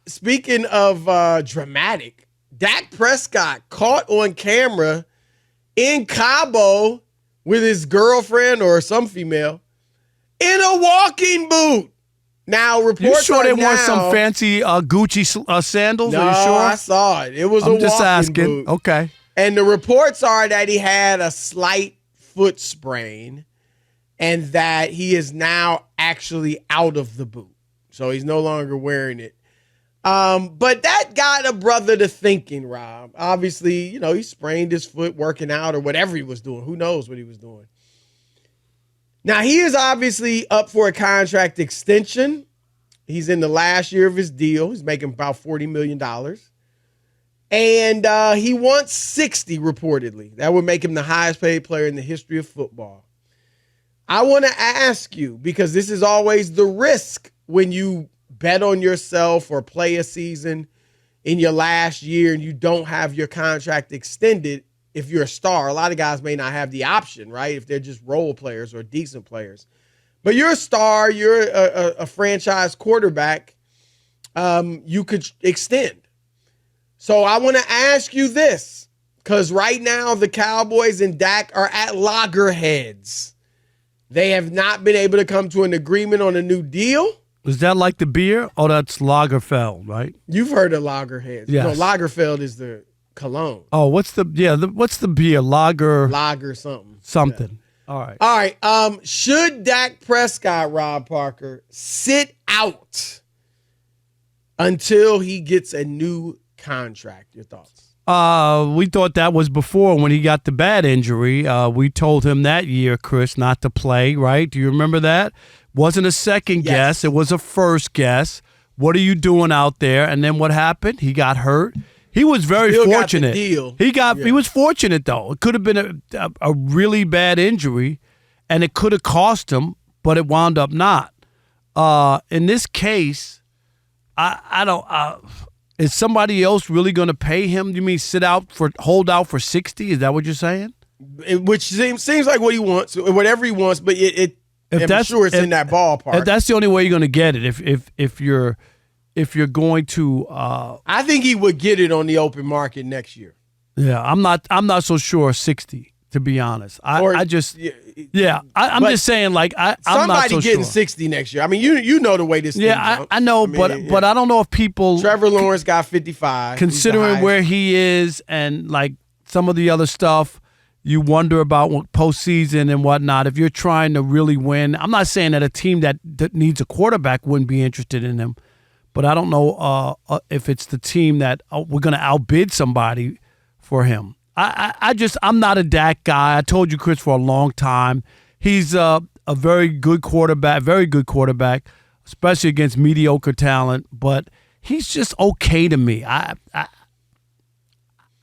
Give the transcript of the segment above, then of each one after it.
speaking of dramatic, Dak Prescott caught on camera in Cabo with his girlfriend or some female in a walking boot. Now, reports You sure they now, weren't some fancy Gucci sandals? No, Are you sure? I saw it. It was I'm a just walking asking. boot. Okay. And the reports are that he had a slight foot sprain and that he is now actually out of the boot. So he's no longer wearing it. But that got a brother to thinking, Rob. Obviously, he sprained his foot working out or whatever he was doing. Who knows what he was doing? Now, he is obviously up for a contract extension. He's in the last year of his deal. He's making about $40 million. And he wants 60 reportedly. That would make him the highest paid player in the history of football. I want to ask you, because this is always the risk when you bet on yourself or play a season in your last year and you don't have your contract extended. If you're a star, a lot of guys may not have the option, right? If they're just role players or decent players. But you're a star, you're a franchise quarterback, you could extend. So I want to ask you this, because right now the Cowboys and Dak are at loggerheads. They have not been able to come to an agreement on a new deal. Is that like the beer? Oh, that's Lagerfeld, right? You've heard of loggerheads. Yes. No, Lagerfeld is the cologne. Oh, what's the beer? Lager something. Something. Yeah. All right. Should Dak Prescott, Rob Parker, sit out until he gets a new contract? Your thoughts? We thought that was before when he got the bad injury. We told him that year, Chris, not to play, right? Do you remember that? Wasn't a second guess. It was a first guess. What are you doing out there? And then what happened? He got hurt. He was very fortunate. Got the deal. He was fortunate, though. It could have been a really bad injury, and it could have cost him, but it wound up not. In this case, I don't. Is somebody else really going to pay him? You mean hold out for 60? Is that what you're saying? Which seems like what he wants, whatever he wants. But I'm sure it's in that ballpark. If that's the only way you're going to get it. If you're going to, I think he would get it on the open market next year. Yeah, I'm not so sure 60. To be honest, I'm just saying, like, I'm not so getting sure. 60 next year. I mean, you know the way this. Yeah, I know, but I don't know if people. Trevor Lawrence got 55. Considering where he is and like some of the other stuff, you wonder about postseason and whatnot. If you're trying to really win, I'm not saying that a team that needs a quarterback wouldn't be interested in him, but I don't know if it's the team that we're going to outbid somebody for him. I'm not a Dak guy. I told you, Chris, for a long time. He's a very good quarterback, especially against mediocre talent, but he's just okay to me. I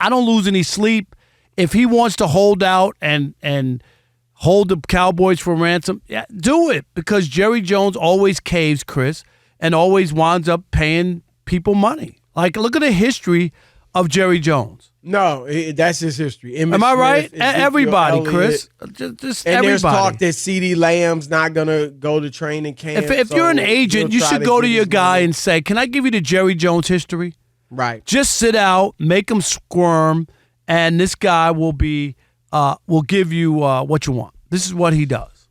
don't lose any sleep. If he wants to hold out and hold the Cowboys for ransom, yeah, do it, because Jerry Jones always caves, Chris, and always winds up paying people money. Like, look at the history of Jerry Jones. No, that's his history. Am I right? Everybody, Chris. Just and everybody. There's talk that CeeDee Lamb's not going to go to training camp. If you're an agent, you should go to your guy and say, can I give you the Jerry Jones history? Right. Just sit out, make him squirm, and this guy will give you what you want. This is what he does.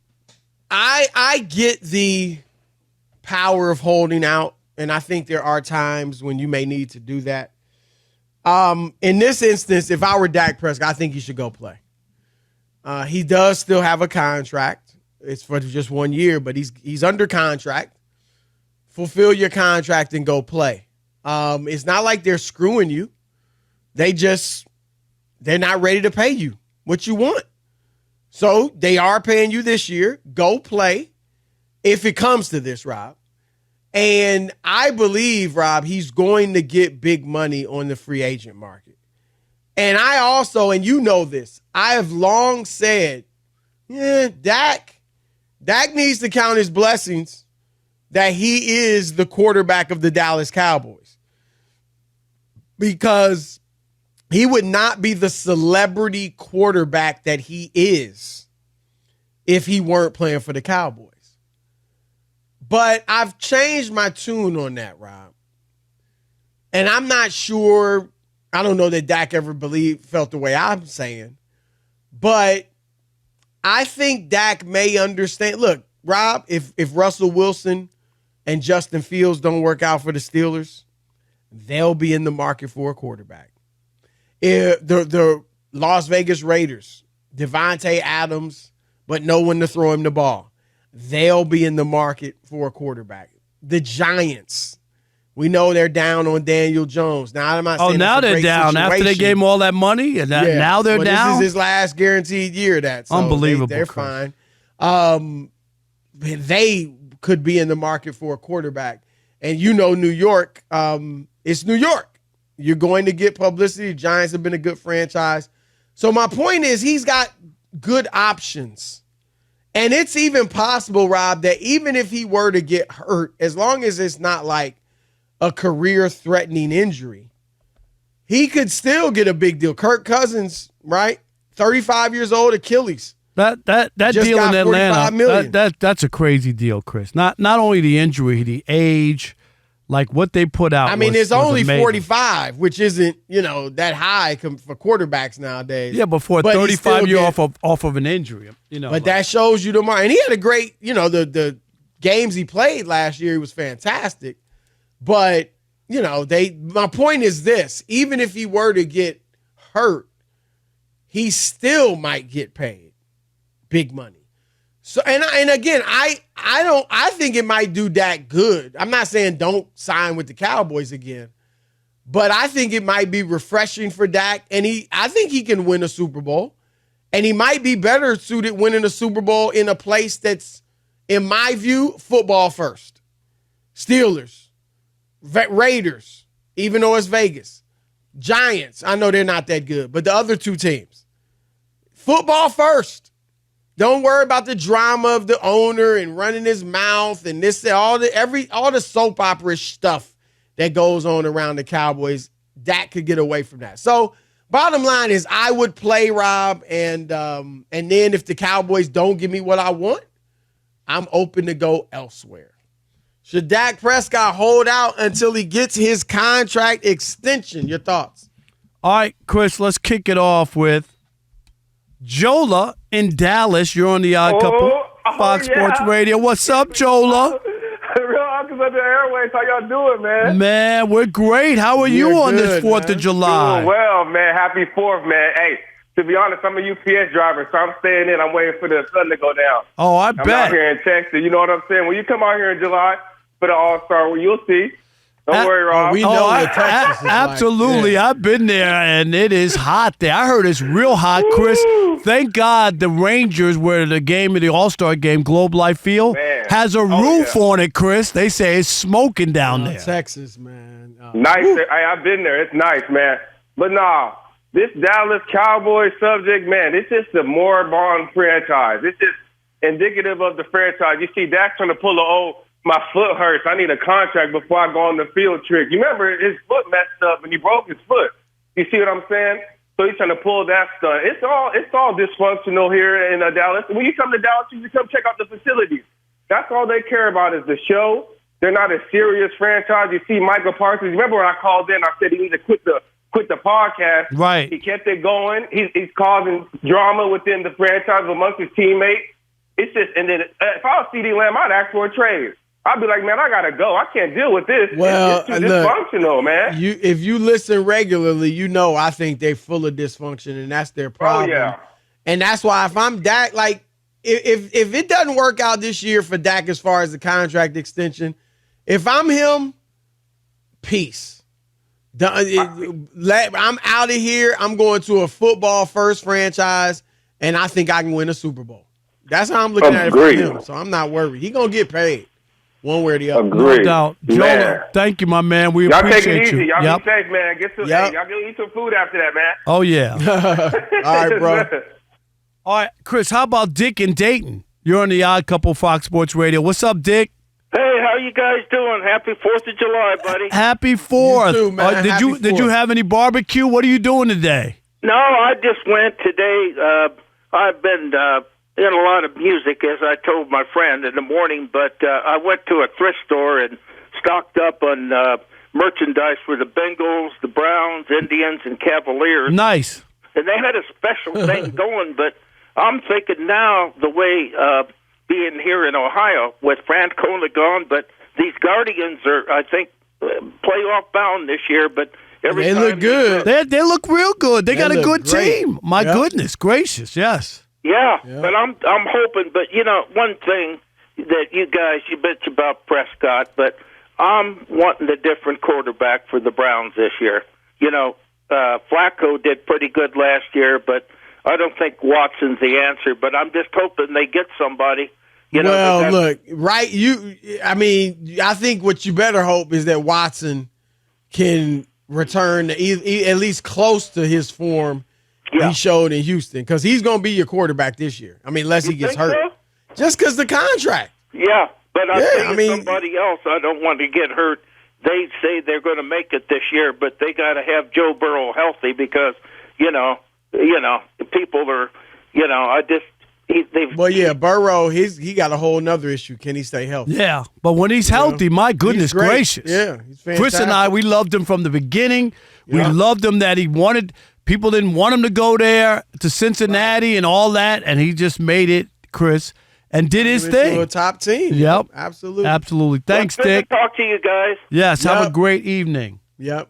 I get the power of holding out, and I think there are times when you may need to do that. In this instance, if I were Dak Prescott, I think he should go play. He does still have a contract. It's for just 1 year, but he's under contract. Fulfill your contract and go play. It's not like they're screwing you. They're not ready to pay you what you want. So they are paying you this year. Go play if it comes to this, Rob. And I believe, Rob, he's going to get big money on the free agent market. And I also, and you know this, I have long said, Dak needs to count his blessings that he is the quarterback of the Dallas Cowboys. Because he would not be the celebrity quarterback that he is if he weren't playing for the Cowboys. But I've changed my tune on that, Rob. And I'm not sure, I don't know that Dak ever felt the way I'm saying, but I think Dak may understand. Look, Rob, if Russell Wilson and Justin Fields don't work out for the Steelers, they'll be in the market for a quarterback. If the Las Vegas Raiders, Devontae Adams, but no one to throw him the ball, they'll be in the market for a quarterback. The Giants, we know they're down on Daniel Jones. Now, I'm not saying now they're down situation. after they gave him all that money, and now they're down. This is his last guaranteed year. So unbelievable. They're fine. They could be in the market for a quarterback, and New York. It's New York. You're going to get publicity. The Giants have been a good franchise. So my point is, he's got good options, and it's even possible, Rob, that even if he were to get hurt, as long as it's not like a career-threatening injury, he could still get a big deal. Kirk Cousins, right? 35 years old, Achilles. That deal in Atlanta, that's a crazy deal, Chris. Not only the injury, the age, like what they put out. I mean, it's only amazing. 45, which isn't that high for quarterbacks nowadays. Yeah, but for a 35-year off of an injury, But that shows you the mark. And he had a great, the games he played last year, he was fantastic. But, my point is this, even if he were to get hurt, he still might get paid big money. So, and again, I think it might do Dak good. I'm not saying don't sign with the Cowboys again, but I think it might be refreshing for Dak. And I think he can win a Super Bowl, and he might be better suited winning a Super Bowl in a place that's, in my view, football first. Steelers. Raiders, even though it's Vegas. Giants, I know they're not that good, but the other two teams. Football first. Don't worry about the drama of the owner and running his mouth and all the soap opera stuff that goes on around the Cowboys. Dak could get away from that. So, bottom line is, I would play Rob, and then if the Cowboys don't give me what I want, I'm open to go elsewhere. Should Dak Prescott hold out until he gets his contract extension? Your thoughts? All right, Chris, let's kick it off with Jola in Dallas. You're on the Odd Couple, Fox Sports Radio. What's up, Jola? Real Uncles of the Airways. How y'all doing, man? Man, we're great. How are you on this 4th of July? Doing well, man. Happy 4th, man. Hey, to be honest, I'm a UPS driver, so I'm staying in. I'm waiting for the sun to go down. Oh, I'm out here in Texas. You know what I'm saying? When you come out here in July for the All-Star, you'll see. Don't worry, Rob. We know what Texas is absolutely. Like. Yeah. I've been there, and it is hot there. I heard it's real hot, Chris. Thank God the Rangers, where the game of the All-Star game, Globe Life Field, has a roof on it, Chris. They say it's smoking down there. Texas, man. Nice. I've been there. It's nice, man. But nah, this Dallas Cowboys subject, man, it's just a moribund franchise. It's just indicative of the franchise. You see Dak trying to pull my foot hurts. I need a contract before I go on the field trick. You remember his foot messed up and he broke his foot. You see what I'm saying? So he's trying to pull that stunt. It's all dysfunctional here in Dallas. When you come to Dallas, you come check out the facilities. That's all they care about is the show. They're not a serious franchise. You see Michael Parsons. Remember when I called in, I said he needs to quit the podcast. Right. He kept it going. He's causing drama within the franchise amongst his teammates. It's just, and then if I was CD Lamb, I'd ask for a trade. I'd be like, man, I got to go. I can't deal with this. Well, it's too dysfunctional, man. If you listen regularly, I think they're full of dysfunction, and that's their problem. Oh, yeah. And that's why if I'm Dak, like, if it doesn't work out this year for Dak as far as the contract extension, if I'm him, peace. I'm out of here. I'm going to a football-first franchise, and I think I can win a Super Bowl. That's how I'm looking at it for him, so I'm not worried. He's going to get paid. One way or the other. No doubt. Joel, thank you, my man. We appreciate you. You. Y'all be safe, man. Y'all go eat some food after that, man. Oh, yeah. All right, bro. All right, Chris, how about Dick in Dayton? You're on the Odd Couple, Fox Sports Radio. What's up, Dick? Hey, how you guys doing? Happy 4th of July, buddy. Happy 4th. You too, man. Did you have any barbecue? What are you doing today? No, I just went today. I've been in a lot of music, as I told my friend in the morning, but I went to a thrift store and stocked up on merchandise for the Bengals, the Browns, Indians, and Cavaliers. Nice. And they had a special thing going, but I'm thinking now the way being here in Ohio with Francona gone, but these Guardians are, I think, playoff bound this year, but they look good. They look real good. They got a good great. team. My goodness gracious, yes. Yeah, but I'm hoping. But one thing that you bitch about Prescott, but I'm wanting a different quarterback for the Browns this year. Flacco did pretty good last year, but I don't think Watson's the answer. But I'm just hoping they get somebody. Look, right? I think what you better hope is that Watson can return to at least close to his form he showed in Houston, because he's going to be your quarterback this year. Unless he gets hurt. So? Just because the contract. Yeah, but I think somebody else, I don't want to get hurt. They say they're going to make it this year, but they got to have Joe Burrow healthy because, people are, Burrow, he got a whole nother issue. Can he stay healthy? Yeah, but when he's healthy, my goodness gracious. Yeah, he's fantastic. Chris and I, we loved him from the beginning. We loved him that he wanted. People didn't want him to go there to Cincinnati and all that, and he just made it, Chris, and did his thing. To a top team. Yep. Absolutely. Absolutely. Thanks, Dick. Good to talk to you guys. Yes, have a great evening. Yep.